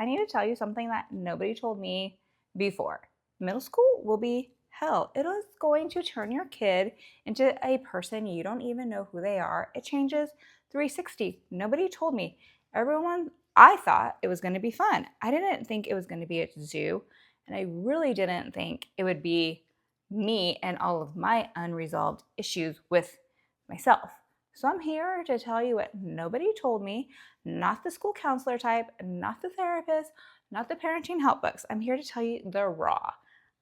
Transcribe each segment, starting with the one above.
I need to tell you something that nobody told me before. Middle school will be hell. It is going to turn your kid into a person you don't even know who they are. It changes 360. Nobody told me. I thought it was going to be fun. I didn't think it was going to be a zoo, and I really didn't think it would be me and all of my unresolved issues with myself. So I'm here to tell you what nobody told me, not the school counselor type, not the therapist, not the parenting help books. I'm here to tell you the raw.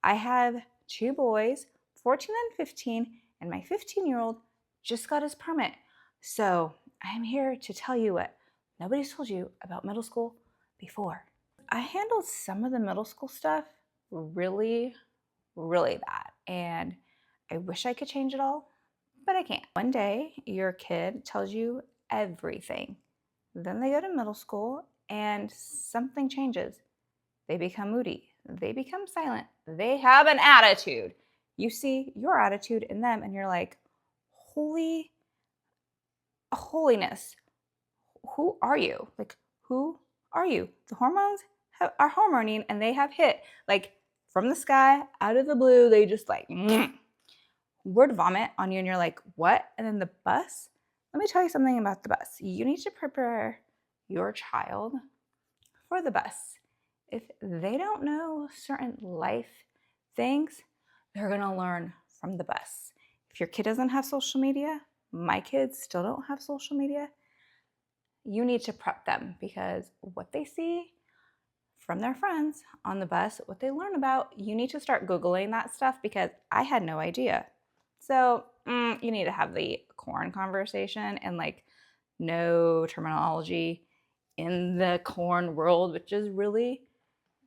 I have 2 boys, 14 and 15, and my 15-year-old just got his permit. So I'm here to tell you what nobody's told you about middle school before. I handled some of the middle school stuff really, really bad, and I wish I could change it all, but I can't. One day, your kid tells you everything. Then they go to middle school and something changes. They become moody. They become silent. They have an attitude. You see your attitude in them and you're like, holiness. Who are you? Like, who are you? The hormones are hormoning and they have hit like from the sky, out of the blue. They just like word vomit on you and you're like, what? And then the bus, let me tell you something about the bus. You need to prepare your child for the bus. If they don't know certain life things, they're going to learn from the bus. If your kid doesn't have social media, my kids still don't have social media, you need to prep them because what they see from their friends on the bus, what they learn about, you need to start Googling that stuff because I had no idea. So you need to have the corn conversation and like no terminology in the corn world, which is really,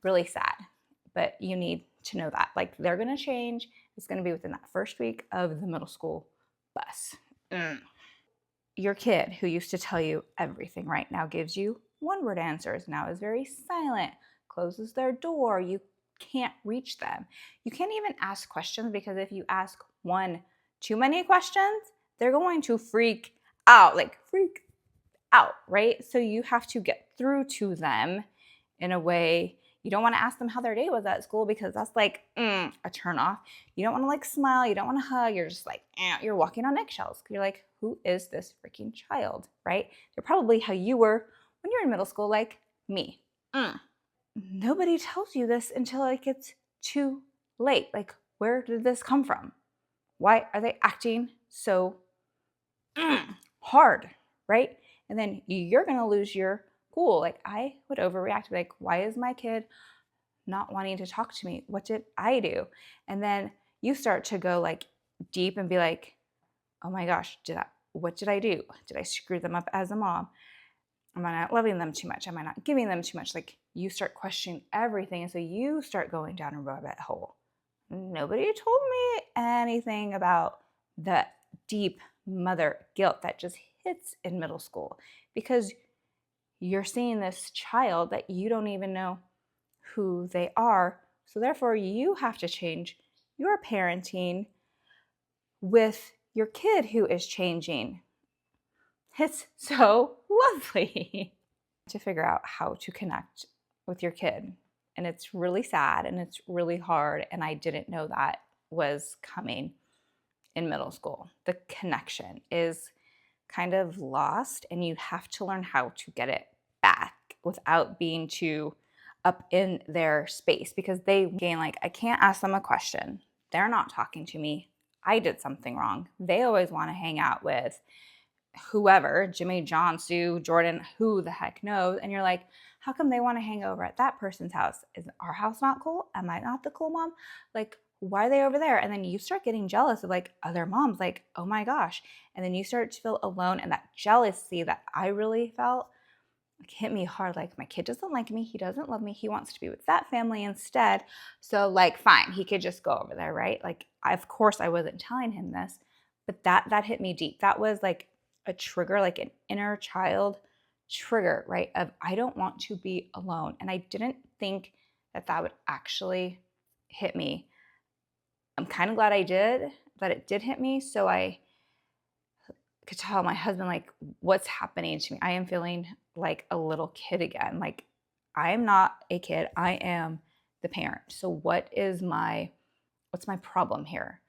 really sad. But you need to know that. Like they're going to change. It's going to be within that first week of the middle school bus. Your kid who used to tell you everything right now gives you one-word answers, now is very silent, closes their door, you can't reach them. You can't even ask questions because if you ask one too many questions, they're going to freak out, right? So you have to get through to them in a way. You don't want to ask them how their day was at school because that's like a turn off. You don't want to like smile. You don't want to hug. You're just like, you're walking on eggshells. You're like, who is this freaking child, right? They're probably how you were when you're in middle school, like me. Nobody tells you this until like it's too late. Like, where did this come from? Why are they acting so hard, right? And then you're going to lose your cool. Like I would overreact. Like, why is my kid not wanting to talk to me? What did I do? And then you start to go like deep and be like, oh my gosh, what did I do? Did I screw them up as a mom? Am I not loving them too much? Am I not giving them too much? Like you start questioning everything. And so you start going down a rabbit hole. Nobody told me anything about the deep mother guilt that just hits in middle school because you're seeing this child that you don't even know who they are. So therefore, you have to change your parenting with your kid who is changing. It's so lovely to figure out how to connect with your kid. And it's really sad and it's really hard. And I didn't know that was coming in middle school. The connection is kind of lost and you have to learn how to get it back without being too up in their space because they gain like, I can't ask them a question. They're not talking to me. I did something wrong. They always want to hang out with whoever, Jimmy, John, Sue, Jordan, who the heck knows. And you're like, how come they want to hang over at that person's house? Is our house not cool? Am I not the cool mom? Like, why are they over there? And then you start getting jealous of like other moms, like, oh my gosh. And then you start to feel alone. And that jealousy that I really felt like hit me hard. Like my kid doesn't like me. He doesn't love me. He wants to be with that family instead. So like, fine, he could just go over there, right? Like, of course I wasn't telling him this, but that hit me deep. That was like a trigger, like an inner child trigger, right? Of I don't want to be alone. And I didn't think that would actually hit me. I'm kind of glad that it did hit me. So I could tell my husband, like, what's happening to me? I am feeling like a little kid again. Like I am not a kid. I am the parent. So what's my problem here?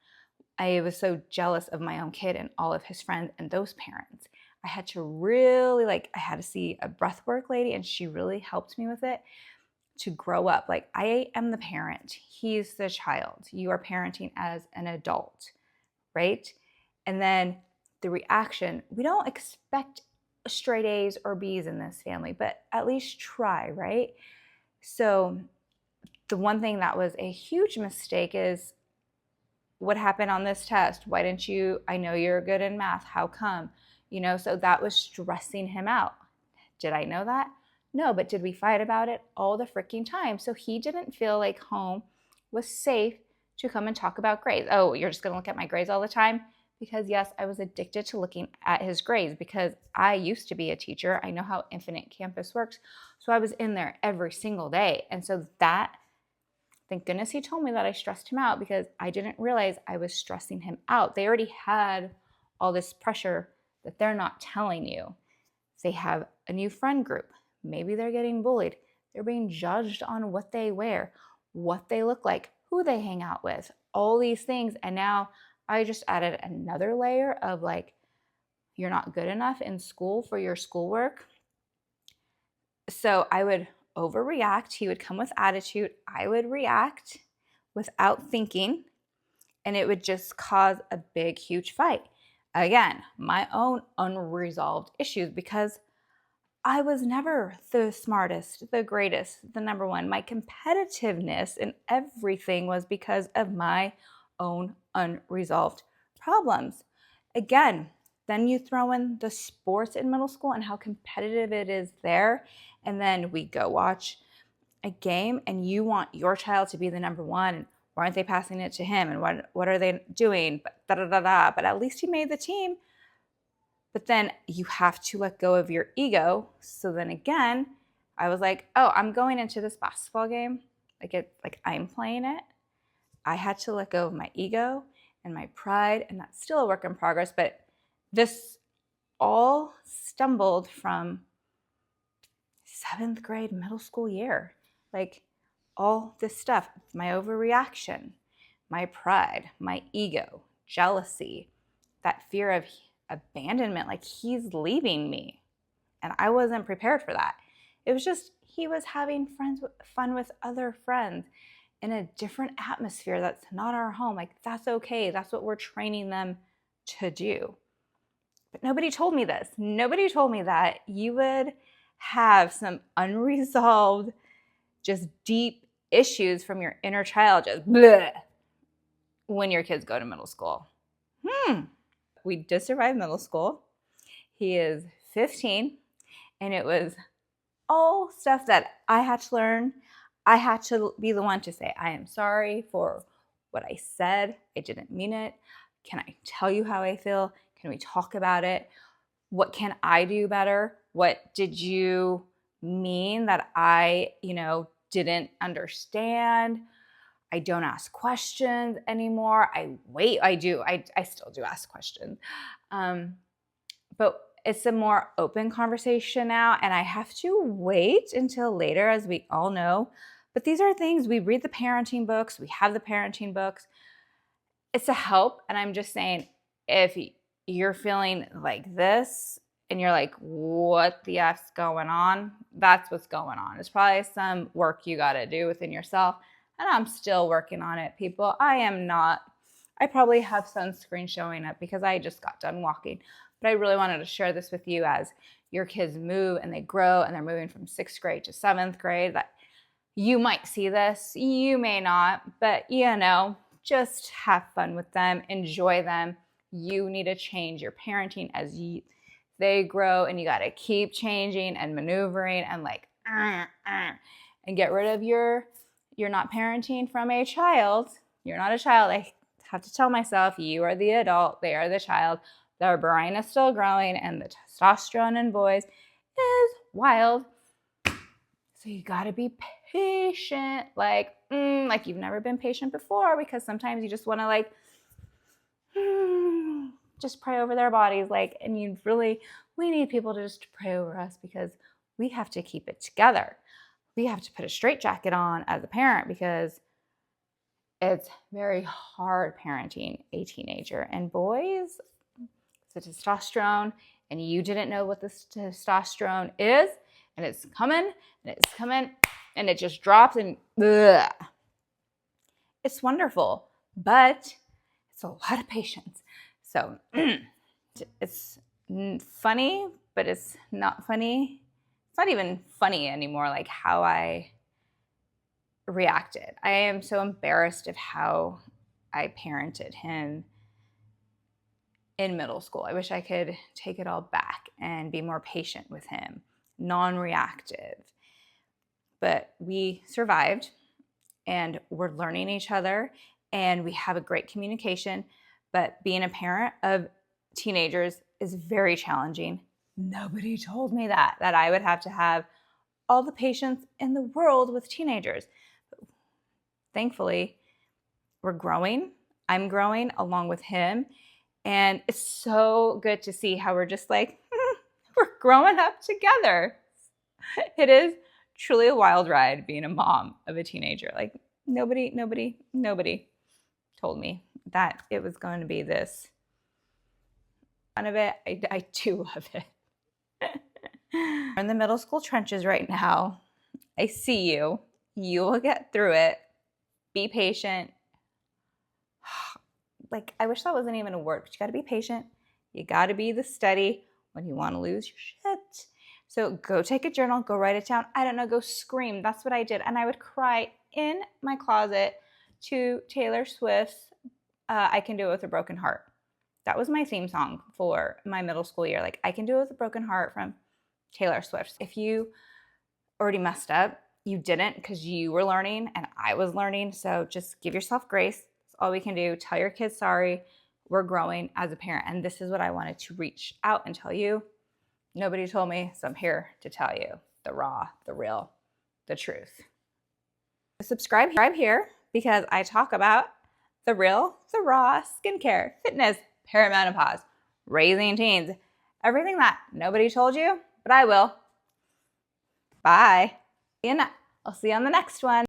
I was so jealous of my own kid and all of his friends and those parents. I had to really I had to see a breathwork lady, and she really helped me with it to grow up. Like, I am the parent. He's the child. You are parenting as an adult, right? And then the reaction, we don't expect straight A's or B's in this family, but at least try, right? So the one thing that was a huge mistake is, what happened on this test? Why didn't you? I know you're good in math. How come? So that was stressing him out. Did I know that? No, but did we fight about it all the freaking time? So he didn't feel like home was safe to come and talk about grades. Oh, you're just going to look at my grades all the time? Because yes, I was addicted to looking at his grades because I used to be a teacher. I know how Infinite Campus works. So I was in there every single day. And so that, thank goodness he told me that I stressed him out, because I didn't realize I was stressing him out. They already had all this pressure that they're not telling you. They have a new friend group. Maybe they're getting bullied. They're being judged on what they wear, what they look like, who they hang out with, all these things. And now I just added another layer of you're not good enough in school for your schoolwork. So I would overreact. He would come with attitude. I would react without thinking, and it would just cause a big, huge fight. Again, my own unresolved issues, because I was never the smartest, the greatest, the number one. My competitiveness in everything was because of my own unresolved problems. Again, then you throw in the sports in middle school and how competitive it is there. And then we go watch a game and you want your child to be the number one. And why aren't they passing it to him? And what are they doing? But at least he made the team. But then you have to let go of your ego. So then again, I was like, oh, I'm going into this basketball game. Like I'm playing it. I had to let go of my ego and my pride, and that's still a work in progress. But this all stumbled from 7th grade, middle school year. Like all this stuff, my overreaction, my pride, my ego, jealousy, that fear of abandonment, like he's leaving me. And I wasn't prepared for that. It was just, he was having fun with other friends in a different atmosphere that's not our home. Like, that's okay. That's what we're training them to do. But nobody told me this. Nobody told me that you would have some unresolved, just deep issues from your inner child, just bleh, when your kids go to middle school. We just survived middle school. He is 15, and it was all stuff that I had to learn. I had to be the one to say, I am sorry for what I said. I didn't mean it. Can I tell you how I feel? Can we talk about it? What can I do better? What did you mean that I, didn't understand? I don't ask questions anymore. I still do ask questions. But it's a more open conversation now, and I have to wait until later, as we all know. But these are things, we read the parenting books, we have the parenting books. It's a help, and I'm just saying, if you're feeling like this and you're like, what the F's going on? That's what's going on. It's probably some work you got to do within yourself. And I'm still working on it, people. I probably have sunscreen showing up because I just got done walking. But I really wanted to share this with you as your kids move and they grow and they're moving from 6th grade to 7th grade. That you might see this, you may not, but just have fun with them, enjoy them. You need to change your parenting as they grow, and you got to keep changing and maneuvering and and get rid of you're not parenting from a child. You're not a child. I have to tell myself, you are the adult, they are the child. Their brain is still growing, and the testosterone in boys is wild. So you got to be patient, like you've never been patient before, because sometimes you just want to just pray over their bodies, and we need people to just pray over us because we have to keep it together. we have to put a straitjacket on as a parent because it's very hard parenting a teenager. And boys, the testosterone, and you didn't know what the testosterone is, and it's coming, and it just drops, and ugh. It's wonderful, but it's a lot of patience. So it's funny, but it's not funny. It's not even funny anymore, like how I reacted. I am so embarrassed of how I parented him in middle school. I wish I could take it all back and be more patient with him, non-reactive. But we survived, and we're learning each other, and we have a great communication. But being a parent of teenagers is very challenging. Nobody told me that I would have to have all the patience in the world with teenagers. Thankfully, we're growing. I'm growing along with him. And it's so good to see how we're just like, we're growing up together. It is truly a wild ride being a mom of a teenager. Like nobody told me that it was going to be this. Fun of it, I do love it. We're in the middle school trenches right now. I see you. You will get through it. Be patient. Like, I wish that wasn't even a word, but you got to be patient. You got to be the steady when you want to lose your shit. So go take a journal, go write it down. I don't know, go scream. That's what I did. And I would cry in my closet to Taylor Swift's I Can Do It With a Broken Heart. That was my theme song for my middle school year. Like, I Can Do It With a Broken Heart from Taylor Swift. If you already messed up, you didn't, because you were learning and I was learning. So just give yourself grace. That's all we can do. Tell your kids sorry. We're growing as a parent. And this is what I wanted to reach out and tell you. Nobody told me, so I'm here to tell you the raw, the real, the truth. Subscribe here because I talk about the real, the raw skincare, fitness, perimenopause, raising teens, everything that nobody told you, but I will. Bye. And I'll see you on the next one.